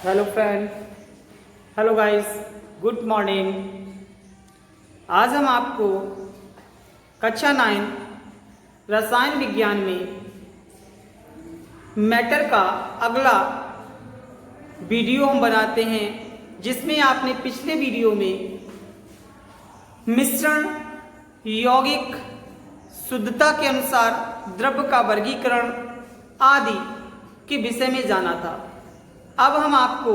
Hello friend, hello guys, good morning. आज हम आपको कक्षा 9 रसायन विज्ञान में मैटर का अगला वीडियो हम बनाते हैं, जिसमें आपने पिछले वीडियो में मिश्रण, यौगिक, शुद्धता के अनुसार द्रव्य का वर्गीकरण आदि के विषय में जाना था। अब हम आपको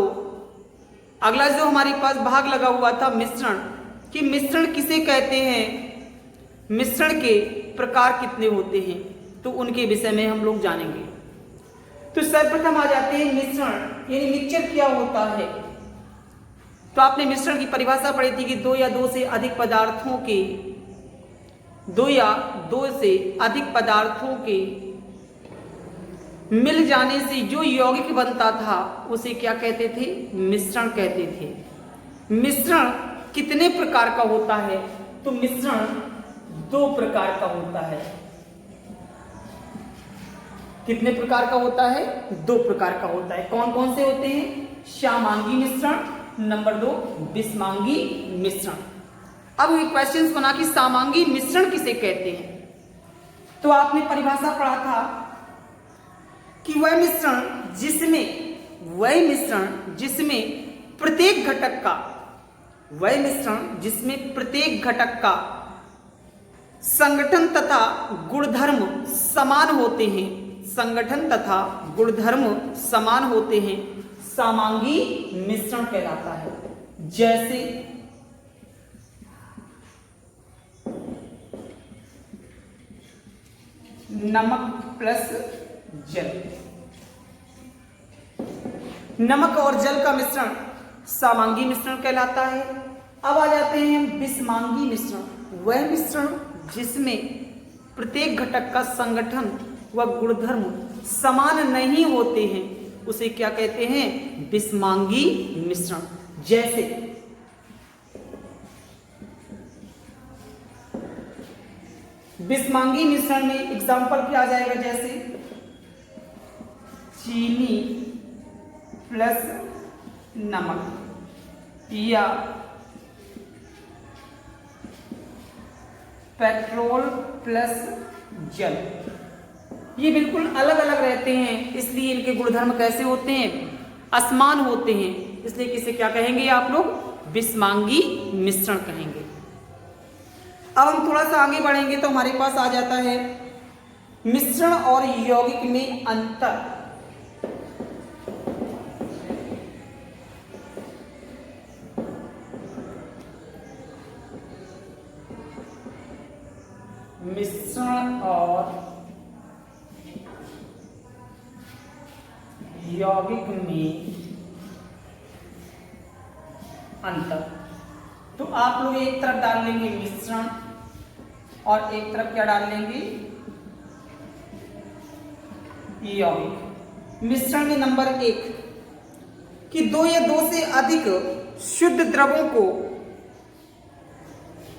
अगला जो हमारे पास भाग लगा हुआ था मिश्रण, कि मिश्रण किसे कहते हैं, मिश्रण के प्रकार कितने होते हैं, तो उनके विषय में हम लोग जानेंगे। तो सर्वप्रथम आ जाते हैं मिश्रण, यानी मिक्सचर क्या होता है। तो आपने मिश्रण की परिभाषा पढ़ी थी कि दो या दो से अधिक पदार्थों के मिल जाने से जो यौगिक बनता था उसे क्या कहते थे, मिश्रण कहते थे। मिश्रण कितने प्रकार का होता है, तो मिश्रण दो प्रकार का होता है। कितने प्रकार का होता है, दो प्रकार का होता है। कौन कौन से होते हैं, सामांगी मिश्रण, नंबर 2 विषमांगी मिश्रण। अब ये क्वेश्चंस बना कि सामांगी मिश्रण किसे कहते हैं, तो आपने परिभाषा पढ़ा था कि वह मिश्रण जिसमें प्रत्येक घटक का संगठन तथा गुणधर्म समान होते हैं, सामांगी मिश्रण कहलाता है। जैसे नमक प्लस जल, नमक और जल का मिश्रण सामांगी मिश्रण कहलाता है। अब आ जाते हैं विषमांगी मिश्रण, वह मिश्रण जिसमें प्रत्येक घटक का संगठन व गुणधर्म समान नहीं होते हैं, उसे क्या कहते हैं, विषमांगी मिश्रण। जैसे विषमांगी मिश्रण में एग्जांपल क्या आ जाएगा, जैसे चीनी प्लस नमक या पेट्रोल प्लस जल। ये बिल्कुल अलग अलग रहते हैं, इसलिए इनके गुणधर्म कैसे होते हैं, असमान होते हैं, इसलिए किसे क्या कहेंगे आप लोग, विषमांगी मिश्रण कहेंगे। अब हम थोड़ा सा आगे बढ़ेंगे तो हमारे पास आ जाता है मिश्रण और यौगिक में अंतर। मिश्रण और यौगिक में अंतर। तो आप लोग एक तरफ डाल लेंगे मिश्रण और एक तरफ क्या डाल लेंगे, यौगिक। मिश्रण में नंबर 1 कि दो या दो से अधिक शुद्ध द्रवों को,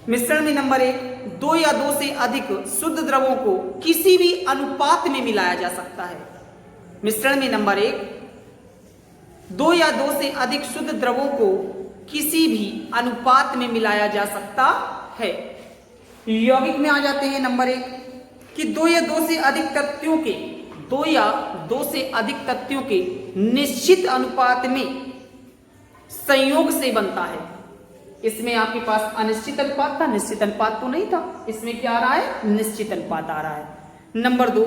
मिश्रण में नंबर 1 दो या दो से अधिक शुद्ध द्रवों को किसी भी अनुपात में मिलाया जा सकता है। मिश्रण में नंबर 1 दो या दो से अधिक शुद्ध द्रवों को किसी भी अनुपात में मिलाया जा सकता है। यौगिक में आ जाते हैं नंबर 1 कि दो या दो से अधिक तत्वों के निश्चित अनुपात में संयोग से बनता है। इसमें आपके पास अनिश्चित अनुपात था, निश्चित अनुपात तो नहीं था, इसमें क्या आ रहा है, निश्चित अनुपात आ रहा है। नंबर 2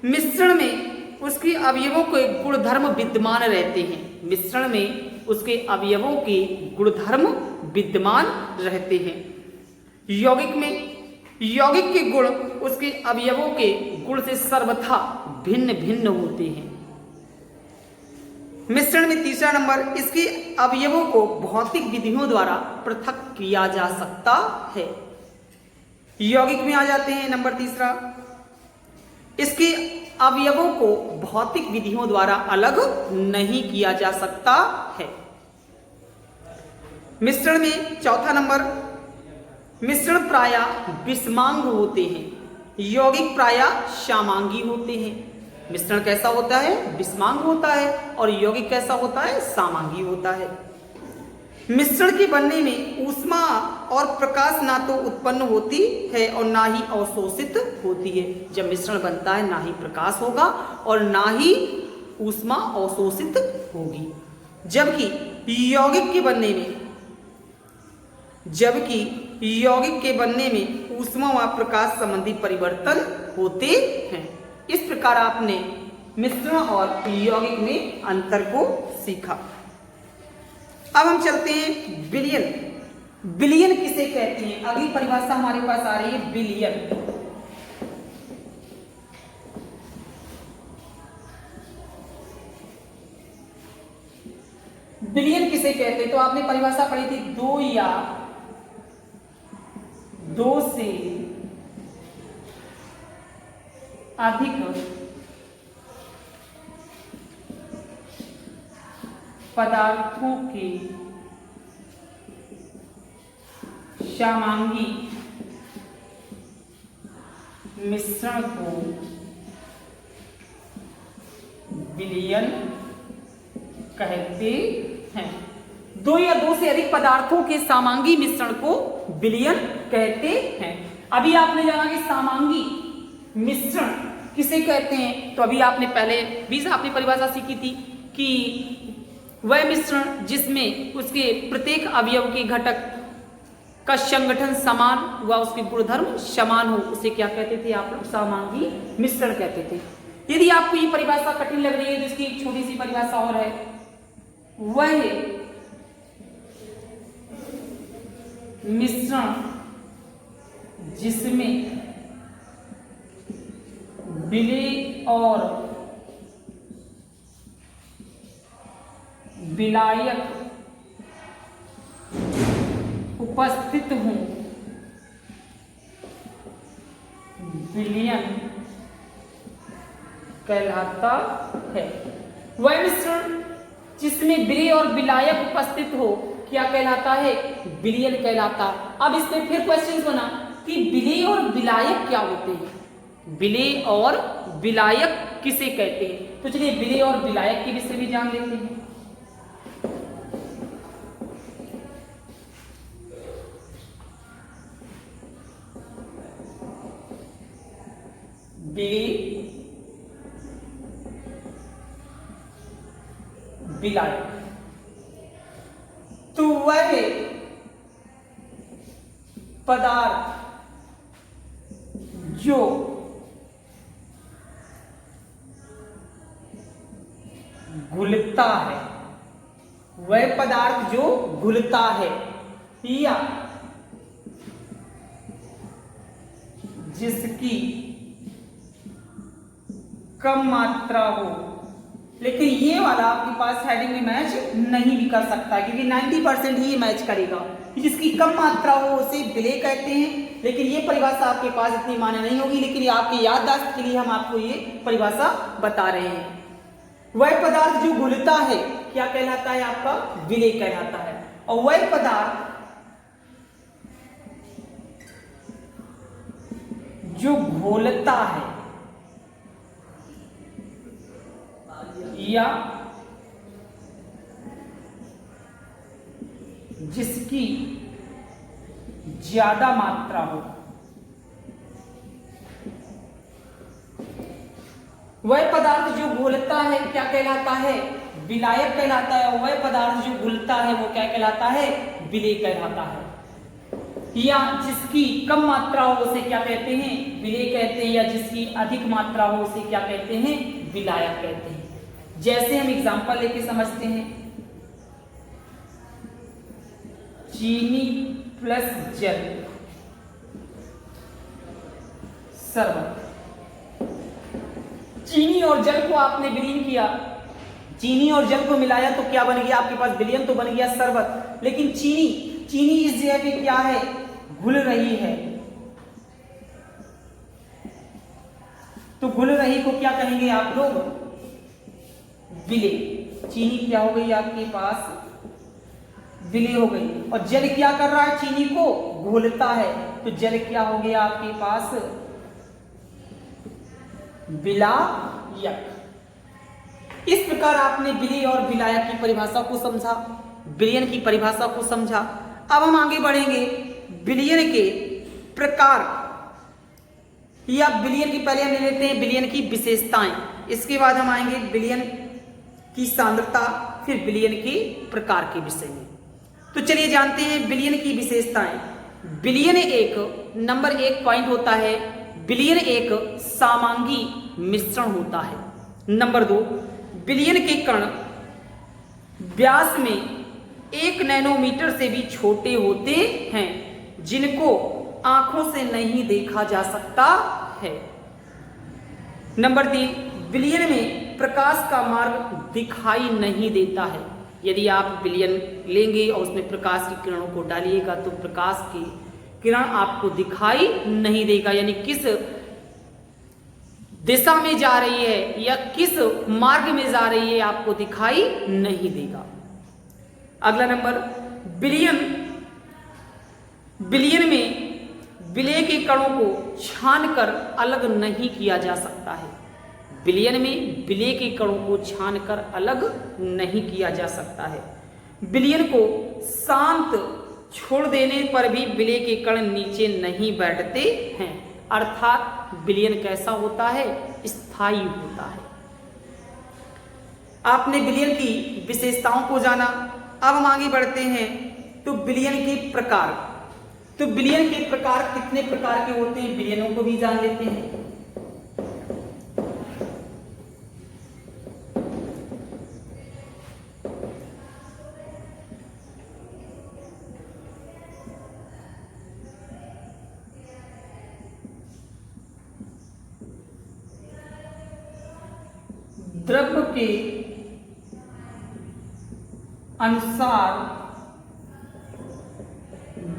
मिश्रण में उसके अवयवों के गुणधर्म विद्यमान रहते हैं। मिश्रण में उसके अवयवों के गुणधर्म विद्यमान रहते हैं। यौगिक के गुण उसके अवयवों के गुण से सर्वथा भिन्न भिन्न होते हैं। मिश्रण में तीसरा नंबर, इसके अवयवों को भौतिक विधियों द्वारा पृथक किया जा सकता है। यौगिक में आ जाते हैं नंबर 3, इसके अवयवों को भौतिक विधियों द्वारा अलग नहीं किया जा सकता है। मिश्रण में चौथा नंबर, मिश्रण प्रायः विषमांग होते हैं, यौगिक प्रायः सामांगी होते हैं। मिश्रण कैसा होता है? विषमांग होता है। और यौगिक कैसा होता है? समांगी होता है। मिश्रण के बनने में ऊष्मा और प्रकाश ना तो उत्पन्न होती है और ना ही अवशोषित होती है। जब मिश्रण बनता है ना ही प्रकाश होगा और ना ही ऊष्मा अवशोषित होगी। जबकि यौगिक के बनने में ऊष्मा व प्रकाश संबंधी परिवर्तन होते हैं। इस प्रकार आपने मिश्रण और यौगिक में अंतर को सीखा। अब हम चलते हैं विलयन। विलयन किसे कहते हैं? अगली परिभाषा हमारे पास आ रही है विलयन। विलयन किसे कहते हैं? तो आपने परिभाषा पढ़ी थी, दो या दो से अधिक पदार्थों के समांगी मिश्रण को विलयन कहते हैं। दो या दो से अधिक पदार्थों के समांगी मिश्रण को विलयन कहते हैं। अभी आपने जाना कि समांगी मिश्रण किसे कहते हैं। तो अभी आपने पहले भी आपने परिभाषा सीखी थी कि वह मिश्रण जिसमें उसके प्रत्येक अवयव के घटक का संगठन समान व उसके गुणधर्म समान हो, उसे क्या कहते थे आप लोग? समांगी मिश्रण कहते थे। यदि आपको ये परिभाषा कठिन लग रही है तो इसकी एक छोटी सी परिभाषा और है, वह मिश्रण जिसमें विलेय और विलायक उपस्थित हों, विलयन कहलाता है। वह मिश्रण जिसमें विलेय और विलायक उपस्थित हो क्या कहलाता है? विलयन कहलाता। अब इसमें फिर क्वेश्चन बना कि विलेय और विलायक क्या होते हैं? विलेय और विलायक किसे कहते हैं? तो चलिए विलेय और विलायक के विषय में जान लेते हैं। विलेय विलायक तो वह पदार्थ जो घुलता है, वह पदार्थ जो घुलता है या जिसकी कम मात्रा हो, लेकिन ये वाला आपके पास हेडिंग में मैच नहीं भी कर सकता क्योंकि 90% ही मैच करेगा। जिसकी कम मात्रा हो उसे विलेय कहते हैं, लेकिन ये परिभाषा आपके पास इतनी मान्य नहीं होगी, लेकिन आपके याददाश्त के लिए हम आपको ये परिभाषा बता रहे हैं। वह पदार्थ जो घुलता है क्या कहलाता है? आपका विलेय कहलाता है। और वह पदार्थ जो घोलता है या जिसकी ज्यादा मात्रा हो, वह पदार्थ जो घुलता है क्या कहलाता है? विलायक कहलाता है। और वह पदार्थ जो घुलता है वो क्या कहलाता है? विलेय कहलाता है। या जिसकी कम मात्रा हो उसे क्या कहते हैं? विलेय कहते हैं। या जिसकी अधिक मात्रा हो उसे क्या कहते हैं? विलायक कहते हैं। जैसे हम एग्जांपल लेके समझते हैं, चीनी प्लस जल शरबत। चीनी और जल को आपने विलीन किया, चीनी और जल को मिलाया तो क्या बन गया आपके पास? विलयन तो बन गया शरबत। लेकिन चीनी इस जगह पे क्या है? घुल रही है। तो घुल रही को क्या कहेंगे आप लोग? विलेय। चीनी क्या हो गई आपके पास? विलेय हो गई। और जल क्या कर रहा है? चीनी को घोलता है। तो जल क्या हो गया आपके पास? विलायक यक। इस प्रकार आपने विलेय और विलायक की परिभाषा को समझा, विलयन की परिभाषा को समझा। अब हम आगे बढ़ेंगे विलयन के प्रकार, या विलयन की पहले हम ले लेते हैं विलयन की विशेषताएं, इसके बाद हम आएंगे विलयन की सांद्रता, फिर विलयन के प्रकार के विषय में। तो चलिए जानते हैं विलयन की विशेषताएं। विलयन एक नंबर 1 पॉइंट होता है, विलयन एक समांगी मिश्रण होता है। नंबर 2, विलयन के कण व्यास में 1 नैनोमीटर से भी छोटे होते हैं, जिनको आंखों से नहीं देखा जा सकता है। नंबर 3, विलयन में प्रकाश का मार्ग दिखाई नहीं देता है। यदि आप विलयन लेंगे और उसमें प्रकाश की किरणों को डालिएगा तो प्रकाश की किरण आपको दिखाई नहीं देगा, यानी किस दिशा में जा रही है या किस मार्ग में जा रही है आपको दिखाई नहीं देगा। अगला नंबर, विलयन में विलेय के कणों को छानकर अलग नहीं किया जा सकता है। विलयन में विलेय के कणों को छानकर अलग नहीं किया जा सकता है। विलयन को शांत छोड़ देने पर भी विलेय के कण नीचे नहीं बैठते हैं, अर्थात विलयन कैसा होता है, स्थायी होता है। आपने विलयन की विशेषताओं को जाना। अब हम आगे बढ़ते हैं तो विलयन के प्रकार। तो विलयन के प्रकार कितने प्रकार के होते हैं, विलयनों को भी जान लेते हैं। द्रव्य के अनुसार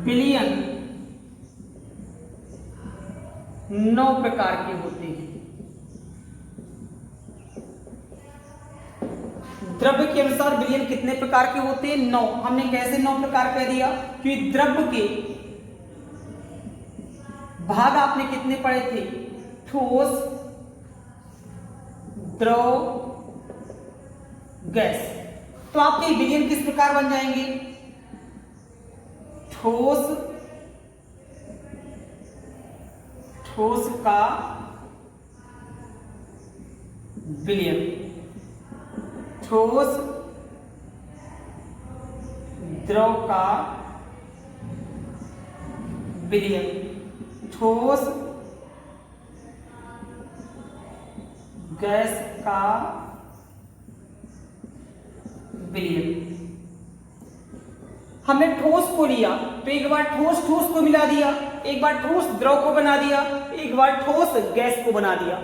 विलयन 9 प्रकार के होते हैं। द्रव्य के अनुसार विलयन कितने प्रकार के होते हैं, 9। हमने कैसे 9 प्रकार कह दिया कि द्रव्य के भाग आपने कितने पढ़े थे, ठोस, द्रव, गैस। तो आपके विलयन किस प्रकार बन जाएंगे, ठोस, ठोस का विलयन, ठोस द्रव का विलयन, ठोस गैस का विलयन। हमने ठोस को लिया तो एक बार ठोस को मिला दिया, एक बार ठोस द्रव को बना दिया, एक बार ठोस गैस को बना दिया,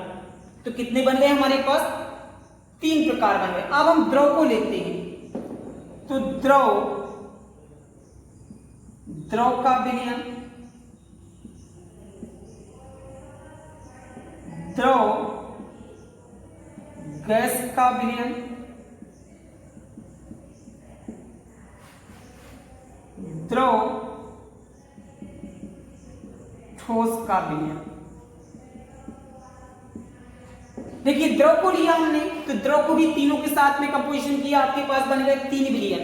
तो कितने बन गए हमारे पास, 3 प्रकार बन गए। अब हम द्रव को लेते हैं तो द्रव का विलयन, द्रव गैस का विलयन, द्रव ठोस का विलयन। देखिए द्रव को लिया हमने तो द्रव को भी तीनों के साथ में कंपोजिशन किया, आपके पास बन गए 3 विलयन।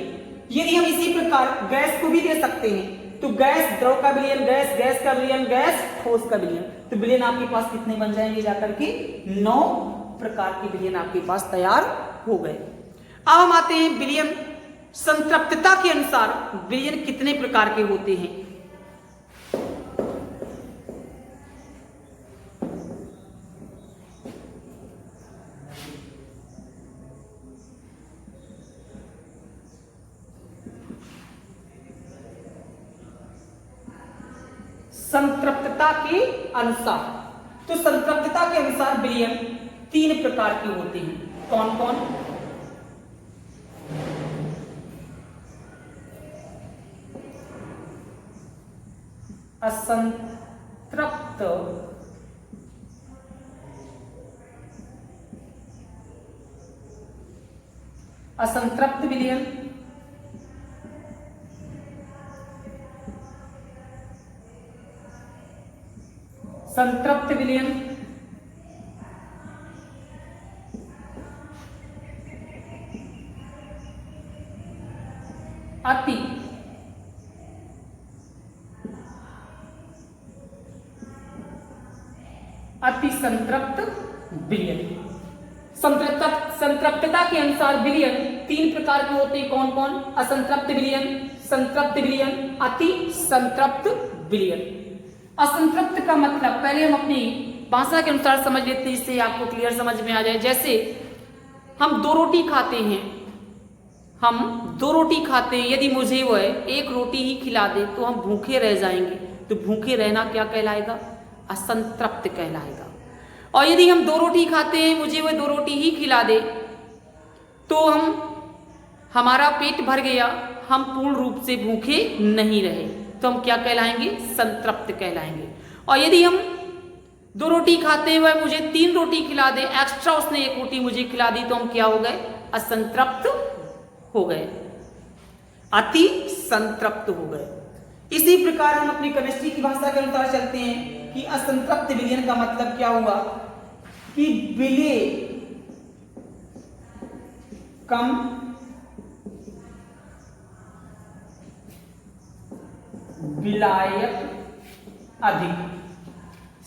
यदि हम इसी प्रकार गैस को भी ले सकते हैं तो गैस द्रव का विलयन, गैस का विलयन, गैस ठोस का विलयन, तो विलयन आपके पास कितने बन जाएंगे जाकर के, 9 प्रकार के विलयन आपके पास तैयार हो गए। अब हम आते हैं विलयन संतृप्तता के अनुसार विलयन कितने प्रकार के होते हैं। संतृप्तता के अनुसार, तो संतृप्तता के अनुसार विलयन 3 प्रकार के होते हैं। कौन कौन, असंतृप्त, असंतृप्त विलयन, संतृप्त विलयन, अति अति संतृप्त विलयन। संतृप्तता के अनुसार विलयन 3 प्रकार के होते हैं। कौन कौन? असंतृप्त विलयन, संतृप्त विलयन, अति संतृप्त विलयन। असंतृप्त का मतलब पहले हम अपनी भाषा के अनुसार समझ लेते हैं, इससे आपको क्लियर समझ में आ जाए। जैसे हम 2 रोटी खाते हैं, यदि मुझे वह 1 रोटी ही खिला दे तो हम भूखे रह जाएंगे। तो भूखे रहना क्या कहलाएगा? असंतृप्त कहलाएगा। और यदि हम 2 रोटी खाते हैं, मुझे वह 2 रोटी ही खिला दे तो हमारा पेट भर गया, हम पूर्ण रूप से भूखे नहीं रहे, तो हम क्या कहलाएंगे? संतृप्त कहलाएंगे। और यदि हम 2 रोटी खाते हैं, वह मुझे 3 रोटी खिला दे, एक्स्ट्रा उसने 1 रोटी मुझे खिला दी, तो हम क्या हो गए? असंतृप्त हो गए, अति संतृप्त हो गए। इसी प्रकार हम अपनी केमिस्ट्री की भाषा के अनुसार चलते हैं कि असंतृप्त विलयन का मतलब क्या हुआ कि विलेय कम, विलायक अधिक।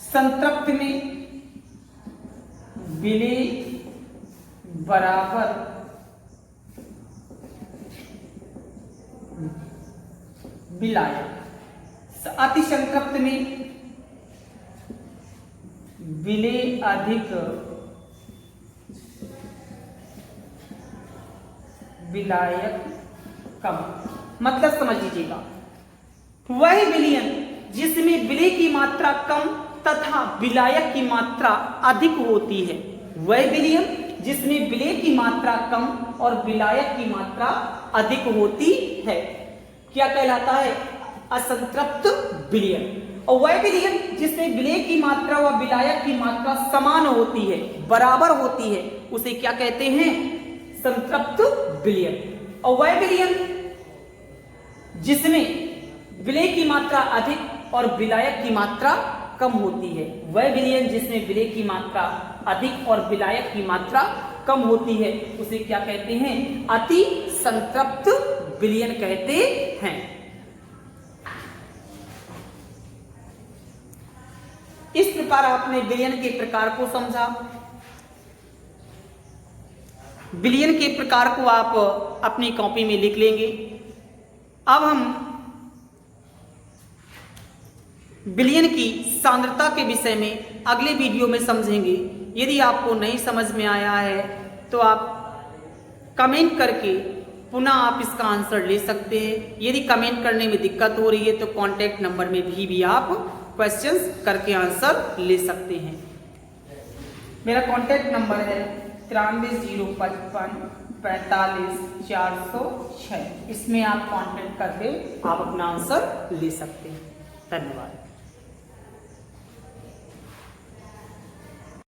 संतृप्त में विलेय बराबर विलायक। अति संतृप्त में विलेय अधिक, विलायक कम। मतलब समझ लीजिएगा, वह विलयन जिसमें विलेय की मात्रा कम तथा विलायक की मात्रा अधिक होती है, वह विलयन जिसमें विलेय की मात्रा कम और विलायक की मात्रा अधिक होती है, क्या कहलाता है? असंतृप्त विलयन। और वह विलयन जिसमें विलेय की मात्रा व विलायक की मात्रा समान होती है, बराबर होती है, उसे क्या कहते हैं? संतृप्त विलयन। और वह विलयन जिसमें विलेय की मात्रा अधिक और विलायक की मात्रा कम होती है, वह विलयन जिसमें विलेय की मात्रा अधिक और विलायक की मात्रा कम होती है, उसे क्या कहते हैं? अति संतृप्त विलयन कहते हैं। इस प्रकार आपने विलयन के प्रकार को समझा। विलयन के प्रकार को आप अपनी कॉपी में लिख लेंगे। अब हम विलयन की सांद्रता के विषय में अगले वीडियो में समझेंगे। यदि आपको नहीं समझ में आया है तो आप कमेंट करके पुनः आप इसका आंसर ले सकते हैं। यदि कमेंट करने में दिक्कत हो रही है तो कांटेक्ट नंबर में भी आप क्वेश्चंस करके आंसर ले सकते हैं। मेरा कांटेक्ट नंबर है 93 055 45 406। इसमें आप कांटेक्ट करके आप अपना आंसर ले सकते हैं। धन्यवाद।